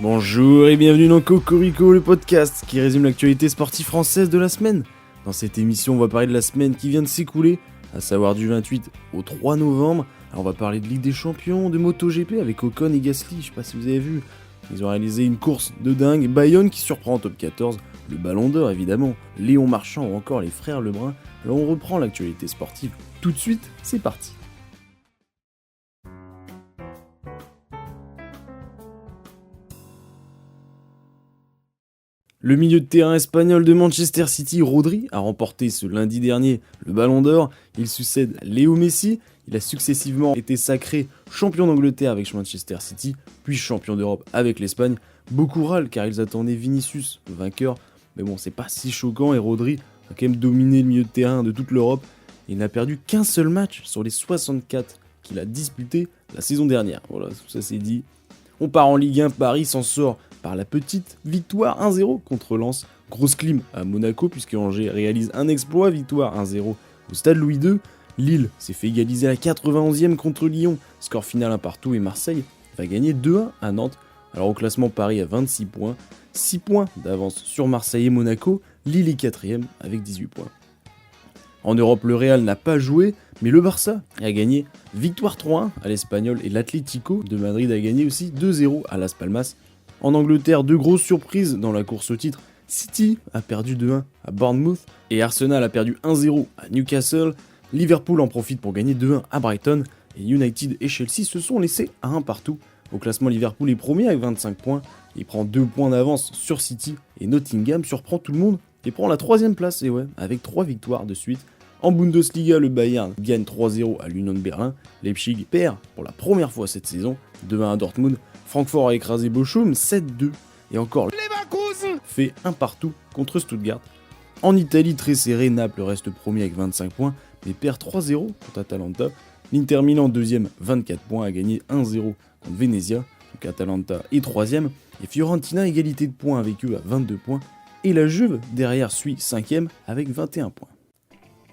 Bonjour et bienvenue dans Cocorico, le podcast qui résume l'actualité sportive française de la semaine. Dans cette émission, on va parler de la semaine qui vient de s'écouler, à savoir du 28 au 3 novembre. Alors on va parler de Ligue des Champions, de MotoGP avec Ocon et Gasly, je sais pas si vous avez vu. Ils ont réalisé une course de dingue, Bayonne qui surprend en top 14, le Ballon d'Or évidemment, Léon Marchand ou encore les frères Lebrun. Alors on reprend l'actualité sportive tout de suite, c'est parti. Le milieu de terrain espagnol de Manchester City, Rodri, a remporté ce lundi dernier le Ballon d'Or. Il succède à Léo Messi. Il a successivement été sacré champion d'Angleterre avec Manchester City, puis champion d'Europe avec l'Espagne. Beaucoup râlent car ils attendaient Vinicius vainqueur. Mais bon, c'est pas si choquant et Rodri a quand même dominé le milieu de terrain de toute l'Europe. Il n'a perdu qu'un seul match sur les 64 qu'il a disputés la saison dernière. Voilà, tout ça c'est dit. On part en Ligue 1, Paris s'en sort par la petite victoire 1-0 contre Lens. Grosse clim à Monaco puisque Angers réalise un exploit, victoire 1-0 au stade Louis II. Lille s'est fait égaliser à la 91e contre Lyon, score final 1 partout et Marseille va gagner 2-1 à Nantes. Alors au classement, Paris a 26 points, 6 points d'avance sur Marseille et Monaco, Lille est 4ème avec 18 points. En Europe, le Real n'a pas joué, mais le Barça a gagné victoire 3-1 à l'Espagnol et l'Atlético de Madrid a gagné aussi 2-0 à Las Palmas. En Angleterre, deux grosses surprises dans la course au titre. City a perdu 2-1 à Bournemouth et Arsenal a perdu 1-0 à Newcastle. Liverpool en profite pour gagner 2-1 à Brighton et United et Chelsea se sont laissés à 1 partout. Au classement, Liverpool est premier avec 25 points. Il prend 2 points d'avance sur City et Nottingham surprend tout le monde et prend la 3ème place, et ouais, avec 3 victoires de suite. En Bundesliga, le Bayern gagne 3-0 à l'Union de Berlin. Leipzig perd pour la première fois cette saison, 2-1 à Dortmund. Francfort a écrasé Bochum, 7-2. Et encore, Leverkusen fait 1 partout contre Stuttgart. En Italie, très serré, Naples reste premier avec 25 points, mais perd 3-0 contre Atalanta. L'Inter Milan, deuxième, 24 points, a gagné 1-0 contre Venezia. Donc Atalanta est troisième. Et Fiorentina, égalité de points avec eux à 22 points. Et la Juve, derrière, suit 5ème avec 21 points.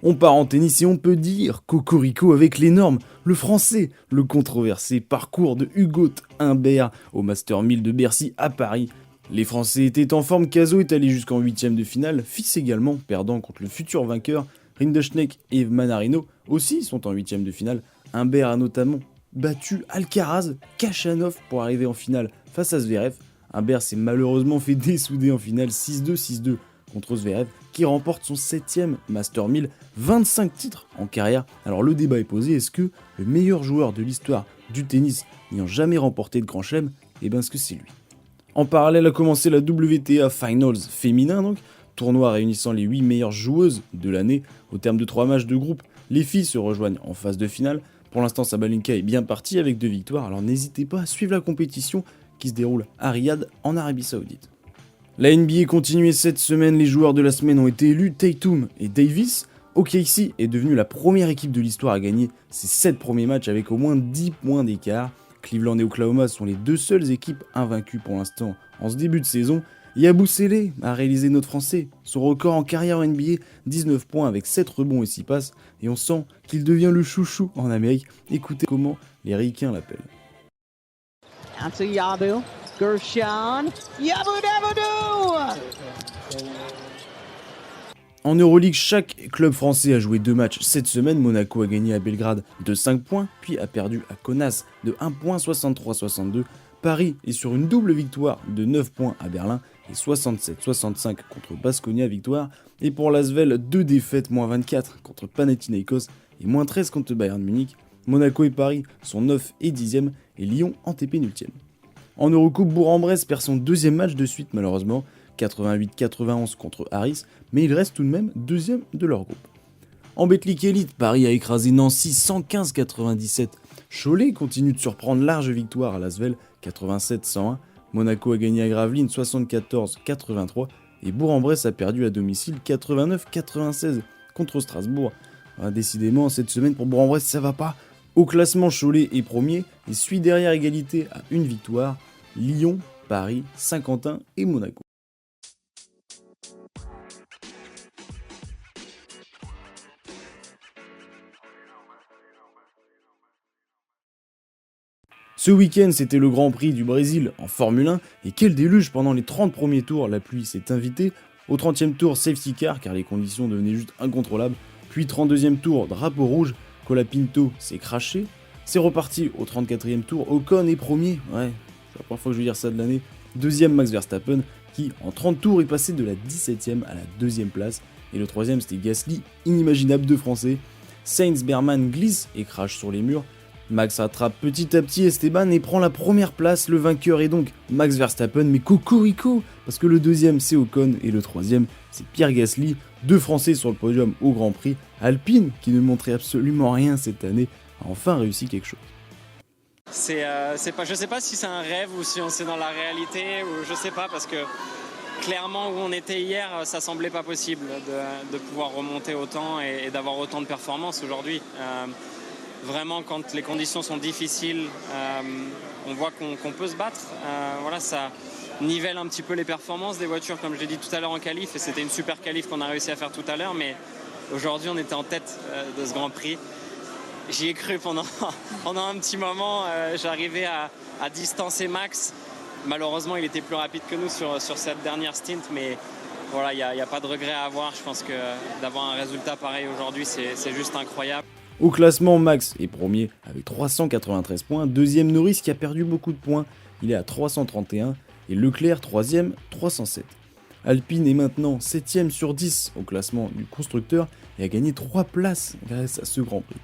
On part en tennis et on peut dire Cocorico avec l'énorme, le français, le controversé parcours de Hugo Humbert au Master 1000 de Bercy à Paris. Les Français étaient en forme, Cazot est allé jusqu'en 8ème de finale, Fils également, perdant contre le futur vainqueur, Rinderknecht et Manarino aussi sont en 8ème de finale. Humbert a notamment battu Alcaraz, Khachanov pour arriver en finale face à Zverev. Humbert s'est malheureusement fait dessouder en finale 6-2, 6-2 contre Zverev, qui remporte son 7ème Master 1000, 25 titres en carrière. Alors le débat est posé, est-ce que le meilleur joueur de l'histoire du tennis n'ayant jamais remporté de Grand Chelem, eh ben est-ce que c'est lui? En parallèle a commencé la WTA Finals féminin, donc tournoi réunissant les 8 meilleures joueuses de l'année. Au terme de 3 matchs de groupe, les filles se rejoignent en phase de finale. Pour l'instant, Sabalenka est bien partie avec 2 victoires, alors n'hésitez pas à suivre la compétition qui se déroule à Riyad en Arabie Saoudite. La NBA continue cette semaine, les joueurs de la semaine ont été élus Tatum et Davis. OKC est devenu la première équipe de l'histoire à gagner ses 7 premiers matchs avec au moins 10 points d'écart. Cleveland et Oklahoma sont les 2 seules équipes invaincues pour l'instant en ce début de saison. Yabou Sélé a réalisé notre français, son record en carrière en NBA, 19 points avec 7 rebonds et 6 passes, et on sent qu'il devient le chouchou en Amérique. Écoutez comment les Ricains l'appellent. That's a Yabu. Gershon. Yabu Dabadou! En Euroleague, chaque club français a joué 2 matchs cette semaine. Monaco a gagné à Belgrade de 5 points, puis a perdu à Kaunas de 1 point, 63-62. Paris est sur une double victoire de 9 points à Berlin et 67-65 contre Baskonia, victoire. Et pour l'Asvel, 2 défaites, moins 24 contre Panathinaikos et moins 13 contre Bayern Munich. Monaco et Paris sont 9 et 10e et Lyon en TP 8e. En Eurocoupe, Bourg-en-Bresse perd son 2e match de suite malheureusement, 88-91 contre Harris, mais il reste tout de même 2e de leur groupe. En Betclic Elite, Paris a écrasé Nancy 115-97. Cholet continue de surprendre, large victoire à Lasvel 87-101. Monaco a gagné à Gravelines 74-83 et Bourg-en-Bresse a perdu à domicile 89-96 contre Strasbourg. Décidément, cette semaine pour Bourg-en-Bresse, ça va pas. Au classement, Cholet est premier et suit derrière égalité à une victoire, Lyon, Paris, Saint-Quentin et Monaco. Ce week-end, c'était le Grand Prix du Brésil en Formule 1, et quel déluge pendant les 30 premiers tours, la pluie s'est invitée. Au 30e tour, safety car, car les conditions devenaient juste incontrôlables. Puis 32e tour, drapeau rouge, Colapinto s'est craché. C'est reparti au 34e tour, Ocon est premier, ouais, c'est la première fois que je vais dire ça de l'année. Deuxième, Max Verstappen, qui en 30 tours est passé de la 17e à la 2e place. Et le troisième, c'était Gasly, inimaginable, 2 Français. Sainz Berman glisse et crache sur les murs. Max rattrape petit à petit Esteban et prend la première place. Le vainqueur est donc Max Verstappen, mais cocorico, parce que le deuxième c'est Ocon et le troisième c'est Pierre Gasly. 2 Français sur le podium au Grand Prix. Alpine, qui ne montrait absolument rien cette année, a enfin réussi quelque chose. Je sais pas si c'est un rêve ou si c'est dans la réalité, ou je sais pas, parce que clairement où on était hier, ça semblait pas possible de pouvoir remonter autant et d'avoir autant de performances aujourd'hui. Vraiment, quand les conditions sont difficiles, on voit qu'on peut se battre. Voilà, ça nivelle un petit peu les performances des voitures, comme je l'ai dit tout à l'heure en qualif, et c'était une super qualif qu'on a réussi à faire tout à l'heure, mais aujourd'hui on était en tête de ce Grand Prix. J'y ai cru pendant un petit moment, j'arrivais à distancer Max. Malheureusement, il était plus rapide que nous sur cette dernière stint, mais voilà, il n'y a pas de regret à avoir. Je pense que d'avoir un résultat pareil aujourd'hui, c'est juste incroyable. Au classement, Max est premier avec 393 points, deuxième Norris qui a perdu beaucoup de points, il est à 331, et Leclerc troisième, 307. Alpine est maintenant 7ème sur 10 au classement du constructeur et a gagné 3 places grâce à ce Grand Prix.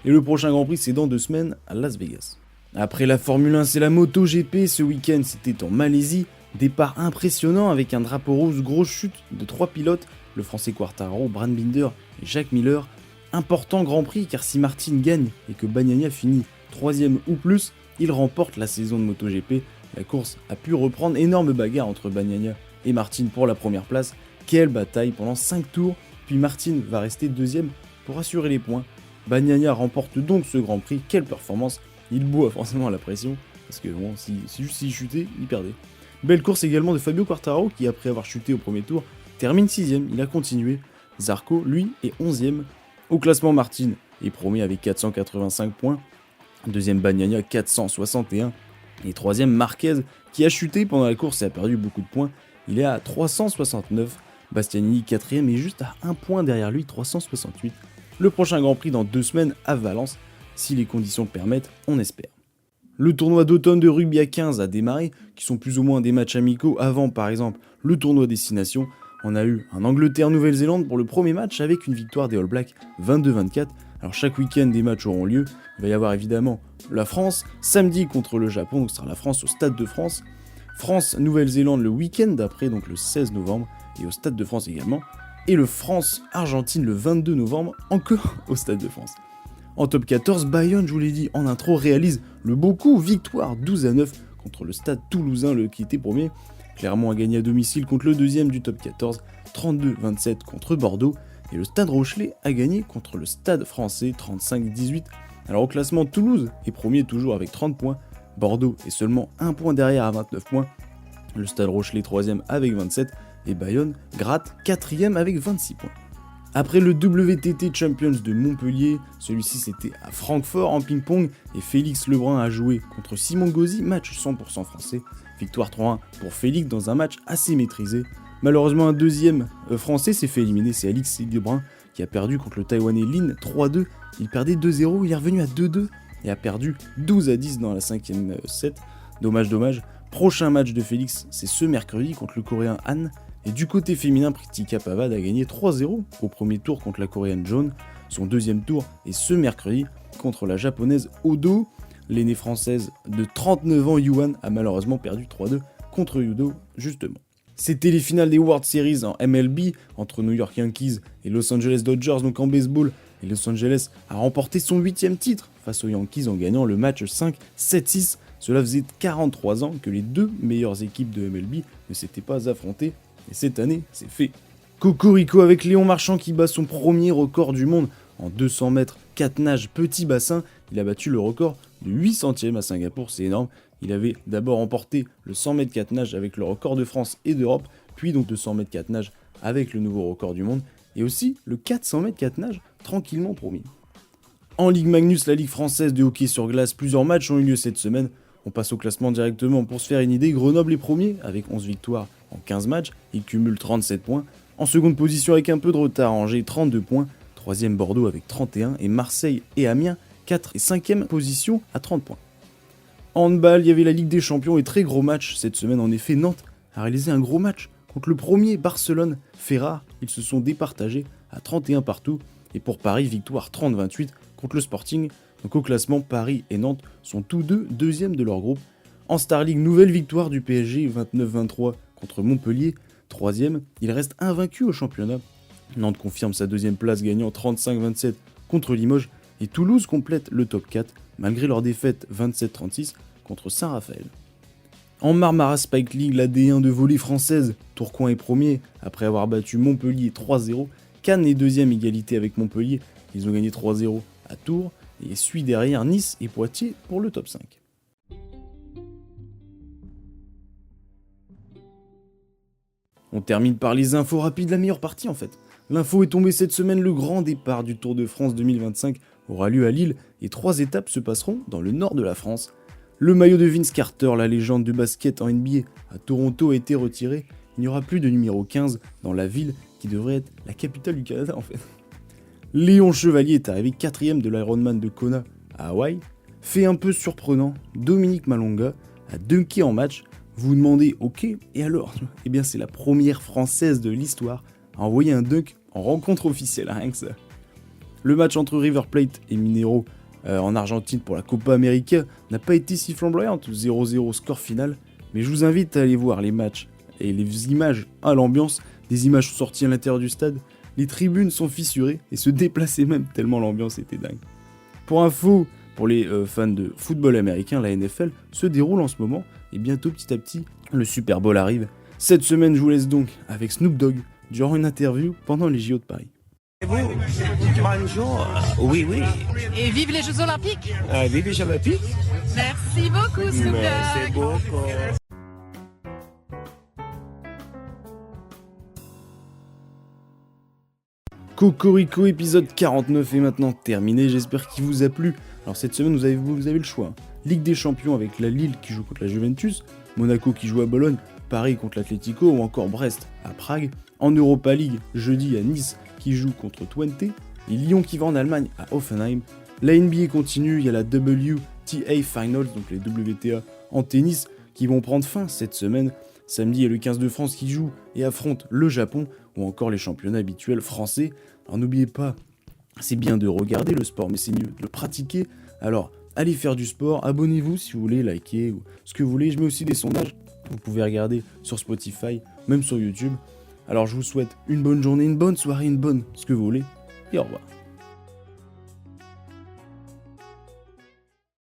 Et le prochain Grand Prix, c'est dans 2 semaines à Las Vegas. Après la Formule 1, c'est la MotoGP. Ce week-end, c'était en Malaisie. Départ impressionnant avec un drapeau rouge, grosse chute de 3 pilotes, le français Quartararo, Brad Binder et Jacques Miller. Important Grand Prix car si Martin gagne et que Bagnaia finit 3ème ou plus, il remporte la saison de MotoGP. La course a pu reprendre, énorme bagarre entre Bagnaia et Martin pour la première place. Quelle bataille pendant 5 tours, puis Martin va rester 2ème pour assurer les points. Bagnaia remporte donc ce Grand Prix, quelle performance. Il boit forcément à la pression, parce que bon, s'il chutait, il perdait. Belle course également de Fabio Quartararo, qui après avoir chuté au premier tour, termine 6ème, il a continué. Zarco, lui, est 11ème. Au classement, Martin est premier avec 485 points. Deuxième, Bagnaia, 461. Et troisième, Marquez, qui a chuté pendant la course et a perdu beaucoup de points. Il est à 369. Bastianini, 4ème, et juste à 1 point derrière lui, 368. Le prochain Grand Prix dans 2 semaines à Valence. Si les conditions le permettent, on espère. Le tournoi d'automne de rugby à 15 a démarré, qui sont plus ou moins des matchs amicaux avant par exemple le tournoi destination. On a eu un Angleterre-Nouvelle-Zélande pour le premier match avec une victoire des All Blacks 22-24. Alors chaque week-end des matchs auront lieu. Il va y avoir évidemment la France samedi contre le Japon, donc ce sera la France au Stade de France. France-Nouvelle-Zélande le week-end d'après, donc le 16 novembre, et au Stade de France également. Et le France-Argentine le 22 novembre, encore au Stade de France. En top 14, Bayonne, je vous l'ai dit en intro, réalise le beau coup, victoire 12-9 contre le Stade Toulousain, qui était premier. Clermont a gagné à domicile contre le deuxième du top 14, 32-27 contre Bordeaux. Et le Stade Rochelais a gagné contre le Stade Français, 35-18. Alors au classement, Toulouse est premier toujours avec 30 points. Bordeaux est seulement 1 point derrière à 29 points. Le Stade Rochelais 3ème avec 27. Et Bayonne gratte 4ème avec 26 points. Après le WTT Champions de Montpellier, celui-ci c'était à Francfort en ping-pong et Félix Lebrun a joué contre Simon Gauzy, match 100% français. Victoire 3-1 pour Félix dans un match assez maîtrisé. Malheureusement un deuxième français s'est fait éliminer, c'est Alix Lebrun qui a perdu contre le Taïwanais Lin 3-2. Il perdait 2-0, il est revenu à 2-2 et a perdu 12-10 dans la 5ème set. Dommage. Prochain match de Félix, c'est ce mercredi contre le Coréen Han. Et du côté féminin, Pritika Pavad a gagné 3-0 au premier tour contre la Coréenne John. Son deuxième tour est ce mercredi contre la Japonaise Odo. L'aînée française de 39 ans, Yuan, a malheureusement perdu 3-2 contre Yudo, justement. C'était les finales des World Series en MLB entre New York Yankees et Los Angeles Dodgers, donc en baseball. Et Los Angeles a remporté son 8ème titre face aux Yankees en gagnant le match 5, 7-6. Cela faisait 43 ans que les 2 meilleures équipes de MLB ne s'étaient pas affrontées. Et cette année, c'est fait. Cocorico avec Léon Marchand qui bat son premier record du monde en 200 mètres, 4 nages, petit bassin. Il a battu le record de 8 centièmes à Singapour, c'est énorme. Il avait d'abord remporté le 100 mètres 4 nages avec le record de France et d'Europe, puis donc 200 mètres 4 nages avec le nouveau record du monde, et aussi le 400 mètres 4 nages tranquillement promis. En Ligue Magnus, la Ligue française de hockey sur glace, plusieurs matchs ont eu lieu cette semaine. On passe au classement directement pour se faire une idée. Grenoble est premier avec 11 victoires en 15 matchs, il cumule 37 points. En seconde position avec un peu de retard, Angers 32 points. Troisième Bordeaux avec 31 et Marseille et Amiens 4 et 5e position à 30 points. En handball, il y avait la Ligue des Champions et très gros match cette semaine. En effet, Nantes a réalisé un gros match contre le premier Barcelone. Fait rare, ils se sont départagés à 31 partout. Et pour Paris, victoire 30-28 contre le Sporting. Donc au classement, Paris et Nantes sont tous deux deuxièmes de leur groupe. En Star League, nouvelle victoire du PSG 29-23 contre Montpellier. Troisième, il reste invaincu au championnat. Nantes confirme sa deuxième place gagnant 35-27 contre Limoges. Et Toulouse complète le top 4 malgré leur défaite 27-36 contre Saint-Raphaël. En Marmara Spike League, la D1 de volley française, Tourcoing est premier après avoir battu Montpellier 3-0. Cannes est deuxième, égalité avec Montpellier, ils ont gagné 3-0 à Tours, et suit derrière Nice et Poitiers pour le top 5. On termine par les infos rapides, la meilleure partie en fait. L'info est tombée cette semaine, le grand départ du Tour de France 2025 aura lieu à Lille et 3 étapes se passeront dans le nord de la France. Le maillot de Vince Carter, la légende du basket en NBA à Toronto, a été retiré. Il n'y aura plus de numéro 15 dans la ville qui devrait être la capitale du Canada en fait. Léon Chevalier est arrivé 4ème de l'Ironman de Kona à Hawaï. Fait un peu surprenant, Dominique Malonga a dunké en match. Vous vous demandez, ok, et alors? Eh bien c'est la première française de l'histoire à envoyer un dunk en rencontre officielle, rien que ça. Le match entre River Plate et Mineiro en Argentine pour la Copa América n'a pas été si flamboyant, 0-0 score final, mais je vous invite à aller voir les matchs et les images à l'ambiance, des images sont sorties à l'intérieur du stade, les tribunes sont fissurées et se déplaçaient même tellement l'ambiance était dingue. Pour info, pour les fans de football américain, la NFL se déroule en ce moment et bientôt petit à petit le Super Bowl arrive. Cette semaine je vous laisse donc avec Snoop Dogg durant une interview pendant les JO de Paris. Bonjour. Oui, oui. Et vive les Jeux Olympiques. Vive les Jeux Olympiques. Merci beaucoup, Snoop Dogg. Merci beaucoup. Cocorico épisode 49 est maintenant terminé, j'espère qu'il vous a plu. Alors cette semaine vous avez le choix. Ligue des Champions avec la Lille qui joue contre la Juventus, Monaco qui joue à Bologne, Paris contre l'Atlético ou encore Brest à Prague. En Europa League, jeudi à Nice qui joue contre Twente, et Lyon qui va en Allemagne à Hoffenheim. La NBA continue, il y a la WTA Finals, donc les WTA en tennis, qui vont prendre fin cette semaine. Samedi, il y a le 15 de France qui joue et affronte le Japon, ou encore les championnats habituels français. Alors n'oubliez pas, c'est bien de regarder le sport, mais c'est mieux de le pratiquer. Alors allez faire du sport, abonnez-vous si vous voulez, likez, ou ce que vous voulez. Je mets aussi des sondages, vous pouvez regarder sur Spotify, même sur YouTube. Alors je vous souhaite une bonne journée, une bonne soirée, une bonne ce que vous voulez, et au revoir.